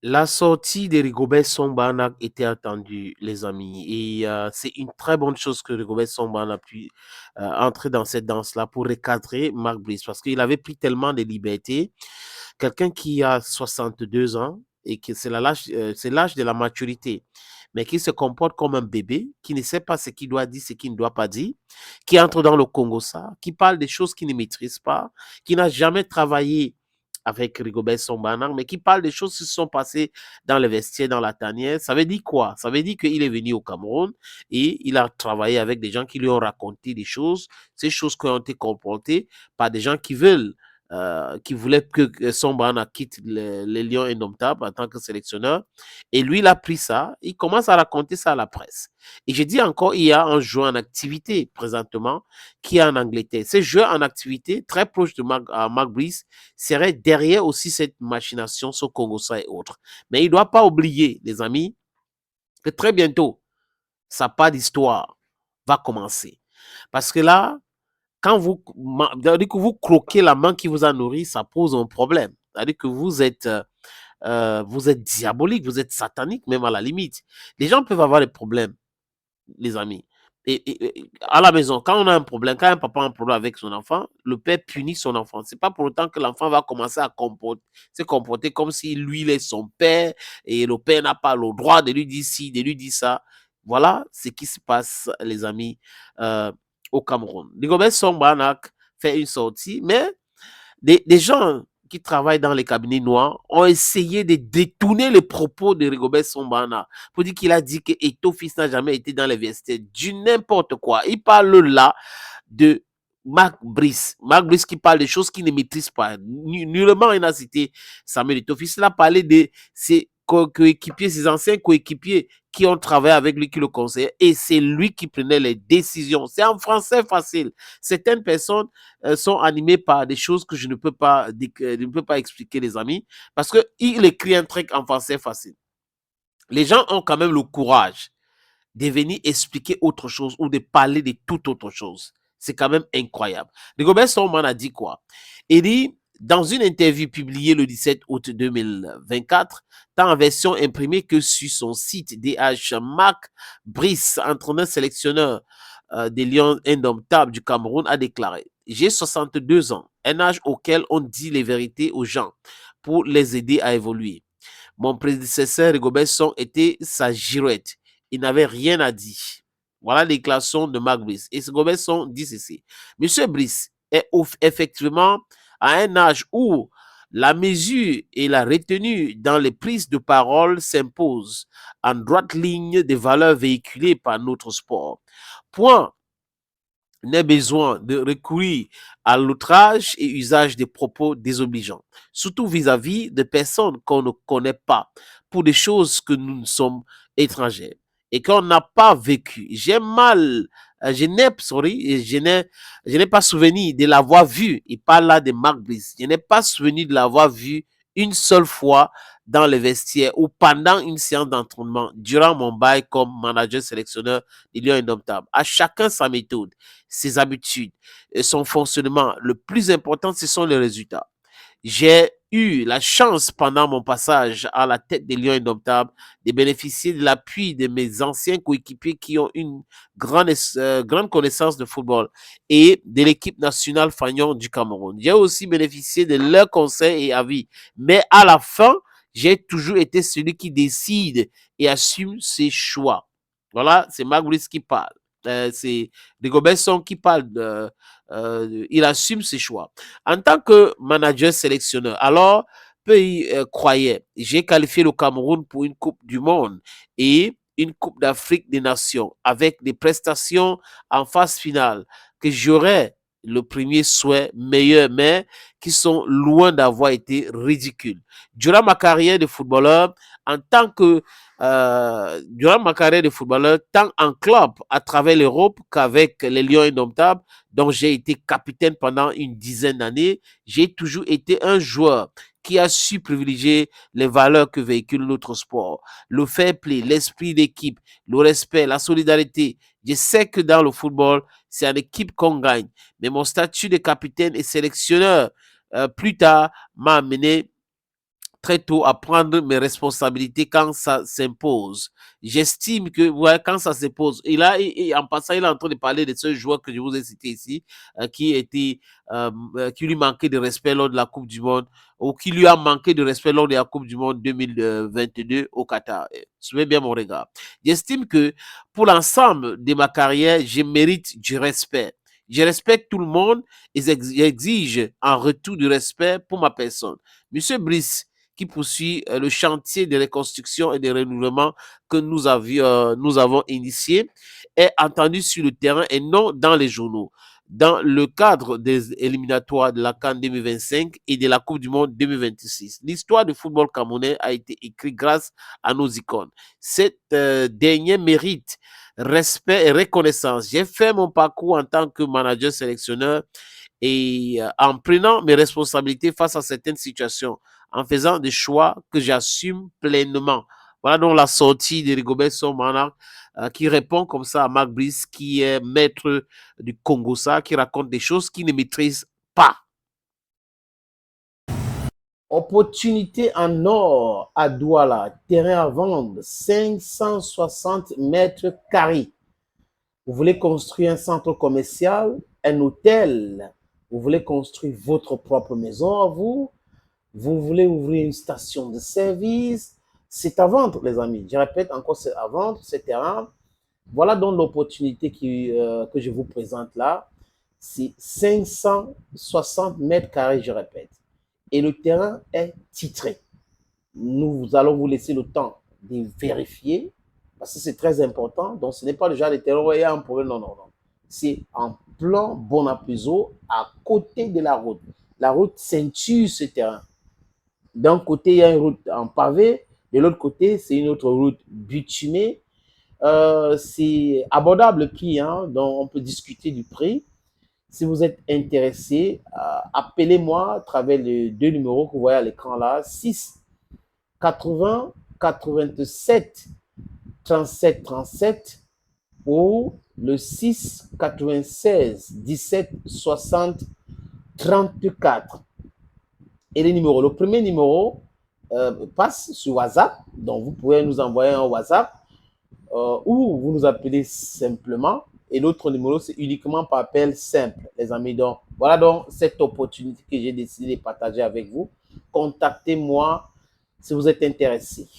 La sortie de Rigobert Song était attendue, les amis. Et c'est une très bonne chose que Rigobert Song a pu entrer dans cette danse-là pour recadrer Marc Brice parce qu'il avait pris tellement de liberté. Quelqu'un qui a 62 ans et que c'est l'âge de la maturité, mais qui se comporte comme un bébé, qui ne sait pas ce qu'il doit dire, ce qu'il ne doit pas dire, qui entre dans le Congo, ça, qui parle des choses qu'il ne maîtrise pas, qui n'a jamais travaillé avec Rigobert Song, mais qui parle des choses qui se sont passées dans le vestiaire, dans la tanière. Ça veut dire quoi? Ça veut dire qu'il est venu au Cameroun et il a travaillé avec des gens qui lui ont raconté des choses, ces choses qui ont été comportées par des gens qui voulaient que Sombrana quitte les Lions Indomptables en tant que sélectionneur. Et lui, il a pris ça, il commence à raconter ça à la presse. Et je dis encore, il y a un joueur en activité présentement qui est en Angleterre. Ce joueur en activité, très proche de Mark Brice, serait derrière aussi cette machination sur Congossa et autres. Mais il ne doit pas oublier, les amis, que très bientôt, sa part d'histoire va commencer. Parce que là, quand vous croquez la main qui vous a nourri, ça pose un problème. C'est-à-dire que vous êtes diabolique, vous êtes satanique, même à la limite. Les gens peuvent avoir des problèmes, les amis. Et à la maison, quand on a un problème, quand un papa a un problème avec son enfant, le père punit son enfant. C'est pas pour autant que l'enfant va commencer à se comporter comme si lui, il est son père et le père n'a pas le droit de lui dire ci, de lui dire ça. Voilà ce qui se passe, les amis, euh, au Cameroun. Rigobert Song fait une sortie, mais des gens qui travaillent dans les cabinets noirs ont essayé de détourner les propos de Rigobert Sombana pour dire qu'il a dit que Eto Fils n'a jamais été dans les vestiaires. Du n'importe quoi. Il parle là de Marc Brice. Marc Brice qui parle des choses qu'il ne maîtrise pas. Nullement il n'a cité Samuel Eto Fils. Il a parlé de ses coéquipiers, ses anciens coéquipiers qui ont travaillé avec lui, qui le conseillaient, et c'est lui qui prenait les décisions. C'est en français facile. Certaines personnes sont animés par des choses que je ne peux pas expliquer, les amis, parce qu'il écrit un truc en français facile. Les gens ont quand même le courage de venir expliquer autre chose ou de parler de toute autre chose. C'est quand même incroyable. Rigobert Songman a dit quoi? Il dit, dans une interview publiée le 17 août 2024, tant en version imprimée que sur son site DH, Marc Brice, entraîneur sélectionneur des Lions Indomptables du Cameroun, a déclaré: j'ai 62 ans, un âge auquel on dit les vérités aux gens pour les aider à évoluer. Mon prédécesseur, Rigobert Song, était sa girouette. Il n'avait rien à dire. Voilà la déclaration de Marc Brice. Et Rigobert Song dit ceci: Monsieur Brice est effectivement à un âge où la mesure et la retenue dans les prises de parole s'imposent en droite ligne des valeurs véhiculées par notre sport. Point n'est besoin de recourir à l'outrage et usage des propos désobligeants, surtout vis-à-vis de personnes qu'on ne connaît pas, pour des choses que nous sommes étrangers et qu'on n'a pas vécu. J'ai mal, je n'ai pas souvenir de l'avoir vu. Il parle là de Marc Brice. Je n'ai pas souvenir de l'avoir vu une seule fois dans le vestiaire ou pendant une séance d'entraînement durant mon bail comme manager sélectionneur des Lions Indomptables. À chacun sa méthode, ses habitudes, et son fonctionnement. Le plus important, ce sont les résultats. J'ai eu la chance pendant mon passage à la tête des Lions Indomptables de bénéficier de l'appui de mes anciens coéquipiers qui ont une grande connaissance de football et de l'équipe nationale Fagnon du Cameroun. J'ai aussi bénéficié de leurs conseils et avis. Mais à la fin, j'ai toujours été celui qui décide et assume ses choix. Voilà, c'est Marc Brice qui parle. C'est Rigobert Song qui parle. Il assume ses choix. En tant que manager sélectionneur, alors, peu y croyait. J'ai qualifié le Cameroun pour une Coupe du Monde et une Coupe d'Afrique des Nations avec des prestations en phase finale que j'aurais le premier souhait meilleur, mais qui sont loin d'avoir été ridicules. Durant ma carrière de footballeur, durant ma carrière de footballeur, tant en club à travers l'Europe qu'avec les Lions Indomptables, dont j'ai été capitaine pendant une dizaine d'années, j'ai toujours été un joueur qui a su privilégier les valeurs que véhicule notre sport. Le fair play, l'esprit d'équipe, le respect, la solidarité. Je sais que dans le football, c'est en équipe qu'on gagne. Mais mon statut de capitaine et sélectionneur, plus tard, m'a amené très tôt à prendre mes responsabilités quand ça s'impose. J'estime que ouais, quand ça s'impose, et en passant, il est en train de parler de ce joueur que je vous ai cité ici, qui lui manquait de respect lors de la Coupe du Monde, ou qui lui a manqué de respect lors de la Coupe du Monde 2022 au Qatar. Suivez bien mon regard. J'estime que pour l'ensemble de ma carrière, je mérite du respect. Je respecte tout le monde et j'exige en retour du respect pour ma personne. Monsieur Brice, qui poursuit le chantier de reconstruction et de renouvellement que nous avons initié, est entendu sur le terrain et non dans les journaux. Dans le cadre des éliminatoires de la CAN 2025 et de la Coupe du Monde 2026, l'histoire du football camerounais a été écrite grâce à nos icônes. Cette dernière mérite respect et reconnaissance. J'ai fait mon parcours en tant que manager sélectionneur et en prenant mes responsabilités face à certaines situations, en faisant des choix que j'assume pleinement. Voilà donc la sortie de Rigobert Song qui répond comme ça à Marc Brice, qui est maître du Congo-Ça, qui raconte des choses qu'il ne maîtrise pas. Opportunité en or à Douala, terrain à vendre, 560 mètres carrés. Vous voulez construire un centre commercial, un hôtel, vous voulez construire votre propre maison à vous, vous voulez ouvrir une station de service, c'est à vendre, les amis. Je répète encore, c'est à vendre, ce terrain. Voilà donc l'opportunité que je vous présente là. C'est 560 mètres carrés, je répète. Et le terrain est titré. Nous allons vous laisser le temps de vérifier, parce que c'est très important. Donc, ce n'est pas le genre de terrain où il y a un problème. Non, non, non. C'est en plan Bonapuzo, à côté de la route. La route ceinture ce terrain. D'un côté, il y a une route en pavé. De l'autre côté, c'est une autre route bitumée. C'est abordable le prix, hein, donc on peut discuter du prix. Si vous êtes intéressé, appelez-moi à travers les deux numéros que vous voyez à l'écran là, 6 80 87 37 37 ou le 6 96 17 60 34. Et les numéros, le premier numéro passe sur WhatsApp, donc vous pouvez nous envoyer un WhatsApp ou vous nous appelez simplement. Et l'autre numéro, c'est uniquement par appel simple, les amis. Donc, voilà donc cette opportunité que j'ai décidé de partager avec vous. Contactez-moi si vous êtes intéressé.